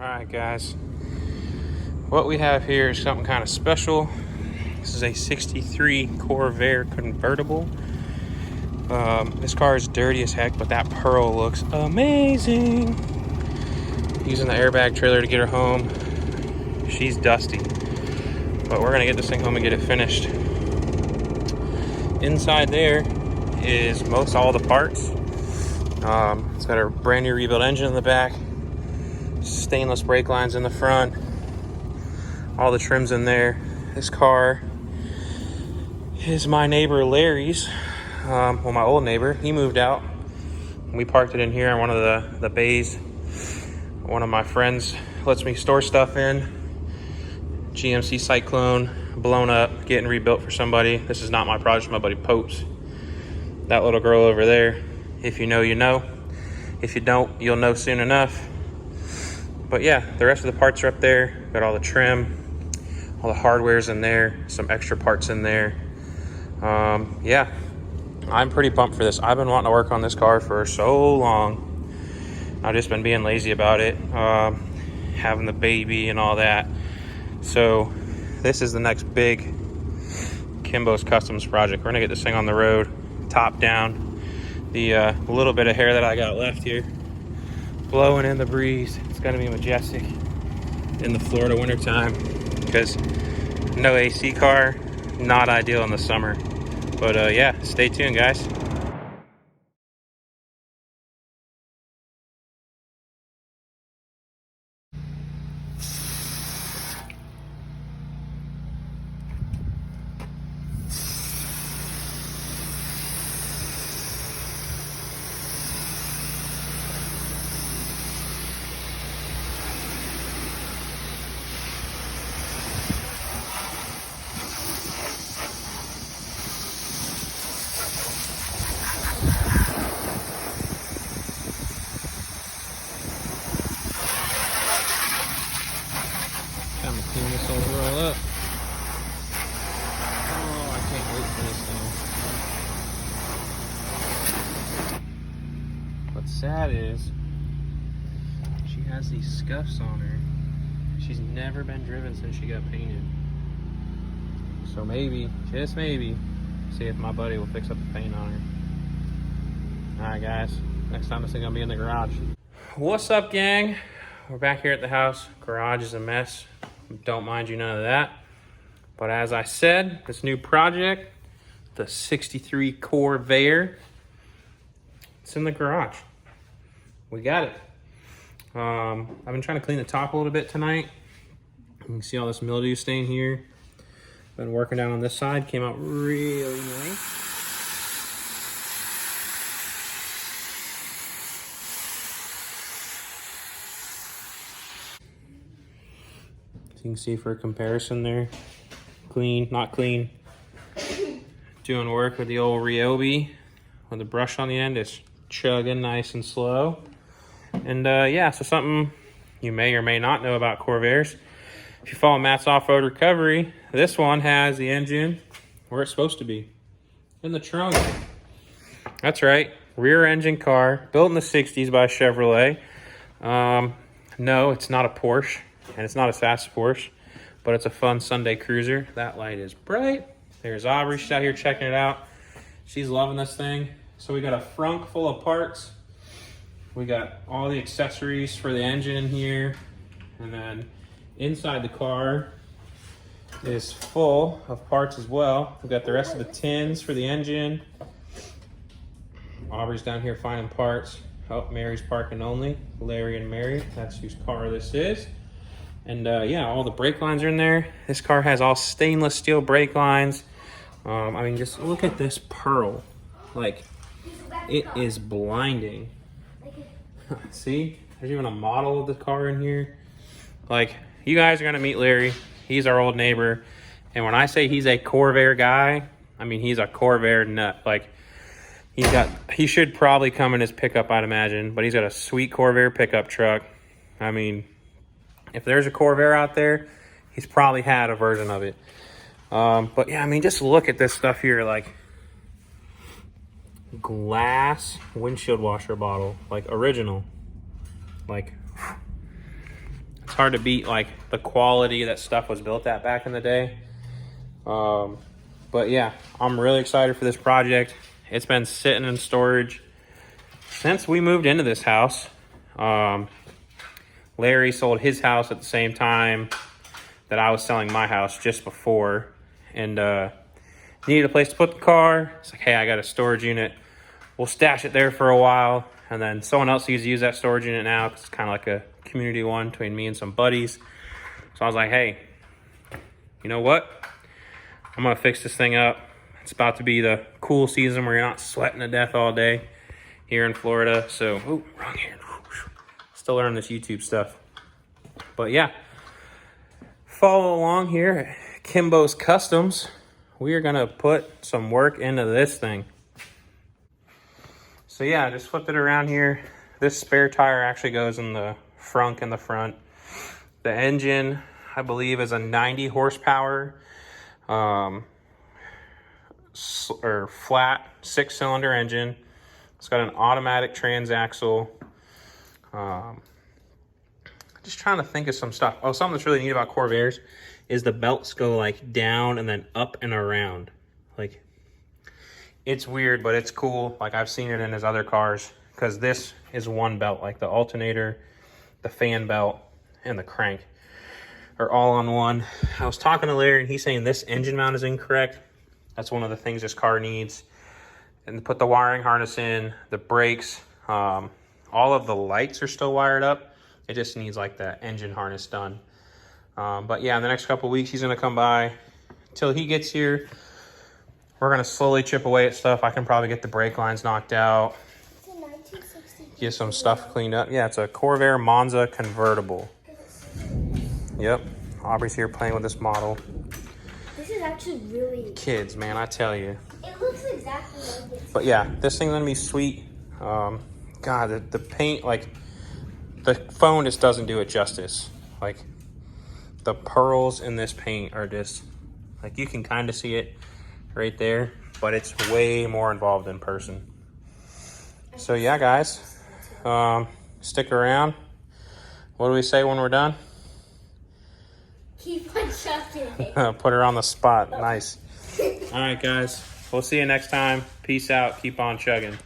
Alright guys, what we have here is something kind of special. This is a 63 Corvair convertible. This car is dirty as heck, but that pearl looks amazing. Using the airbag trailer to get her home. She's dusty, but we're gonna get this thing home and get it finished. Inside there is most all the parts. It's got a brand new rebuilt engine in the back, stainless brake lines in the front, all the trims in there. This car is my neighbor Larry's. Well, my old neighbor, he moved out. We parked it in here in one of the bays. One of my friends lets me store stuff in. GMC Cyclone, blown up, getting rebuilt for somebody. This is not my project, my buddy Pope's. That little girl over there, if you know, you know. If you don't, you'll know soon enough. But yeah, the rest of the parts are up there. Got all the trim, all the hardware's in there, some extra parts in there. Yeah, I'm pretty pumped for this. I've been wanting to work on this car for so long. I've just been being lazy about it, having the baby and all that. So this is the next big Kimbo's Customs project. We're gonna get this thing on the road, top down. The little bit of hair that I got left here, blowing in the breeze. It's gonna be majestic in the Florida wintertime, because no AC car, not ideal in the summer. But yeah, stay tuned guys. Time to clean this overall up. Oh, I can't wait for this thing. What's sad is she has these scuffs on her. She's never been driven since she got painted. So maybe, just maybe, see if my buddy will fix up the paint on her. Alright guys, next time this thing gonna be in the garage. What's up gang? We're back here at the house. Garage is a mess. Don't mind you none of that. But as I said, this new project, the 63 Corvair, it's in the garage. We got it. I've been trying to clean the top a little bit tonight. You can see all this mildew stain here. Been working down on this side, came out really nice. You can see for a comparison there, clean, not clean. Doing work with the old Ryobi with the brush on the end. It's chugging nice and slow. And yeah, so something you may or may not know about Corvairs. If you follow Matt's Off-Road Recovery, this one has the engine where it's supposed to be, in the trunk. That's right, rear engine car, built in the 60s by Chevrolet. No, it's not a Porsche. And it's not a fast Porsche, but it's a fun Sunday cruiser. That light is bright. There's Aubrey, she's out here checking it out. She's loving this thing. So we got a frunk full of parts. We got all the accessories for the engine in here. And then inside the car is full of parts as well. We've got the rest of the tins for the engine. Aubrey's down here finding parts. Oh, Mary's parking only. Larry and Mary, that's whose car this is. And yeah, all the brake lines are in there. This car has all stainless steel brake lines. I mean, just look at this pearl. Like, it is blinding. See, there's even a model of the car in here. Like, you guys are gonna meet Larry. He's our old neighbor. And when I say he's a Corvair guy, I mean, he's a Corvair nut. Like, he should probably come in his pickup, I'd imagine, but he's got a sweet Corvair pickup truck. I mean, if there's a Corvair out there, he's probably had a version of it. But yeah, I mean, just look at this stuff here, like glass windshield washer bottle, like original. Like, It's hard to beat like the quality that stuff was built at back in the day. But yeah, I'm really excited for this project. It's been sitting in storage since we moved into this house. Larry sold his house at the same time that I was selling my house, just before, and needed a place to put the car. It's like, hey, I got a storage unit. We'll stash it there for a while, and then someone else needs to use that storage unit now because it's kind of like a community one between me and some buddies. So I was like, hey, you know what? I'm gonna fix this thing up. It's about to be the cool season where you're not sweating to death all day here in Florida. So, oh, wrong hand. Still learning this YouTube stuff. But yeah, follow along here at Kimbo's Customs. We are gonna put some work into this thing. So yeah, just flipped it around here. This spare tire actually goes in the frunk in the front. The engine, I believe, is a 90 horsepower or flat 6-cylinder engine. It's got an automatic transaxle. Just trying to think of some stuff. Oh, something that's really neat about Corvairs is the belts go like down and then up and around. Like, it's weird, but it's cool. Like, I've seen it in his other cars, because this is one belt. Like, the alternator, the fan belt, and the crank are all on one. I was talking to Larry, and he's saying this engine mount is incorrect. That's one of the things this car needs. And to put the wiring harness in, the brakes, all of the lights are still wired up. It just needs like the engine harness done. But yeah, in the next couple of weeks, he's gonna come by. Till he gets here, we're gonna slowly chip away at stuff. I can probably get the brake lines knocked out. It's a 1960. Get some stuff cleaned up. Yeah, it's a Corvair Monza convertible. Yep, Aubrey's here playing with this model. This is actually really... Kids, man, I tell you. It looks exactly like it. But yeah, this thing's gonna be sweet. God, the paint, like, the phone just doesn't do it justice. Like, the pearls in this paint are just, like, you can kind of see it right there, but it's way more involved in person. So yeah, guys, stick around. What do we say when we're done? Keep on chugging. Put her on the spot. Nice. All right, guys, we'll see you next time. Peace out. Keep on chugging.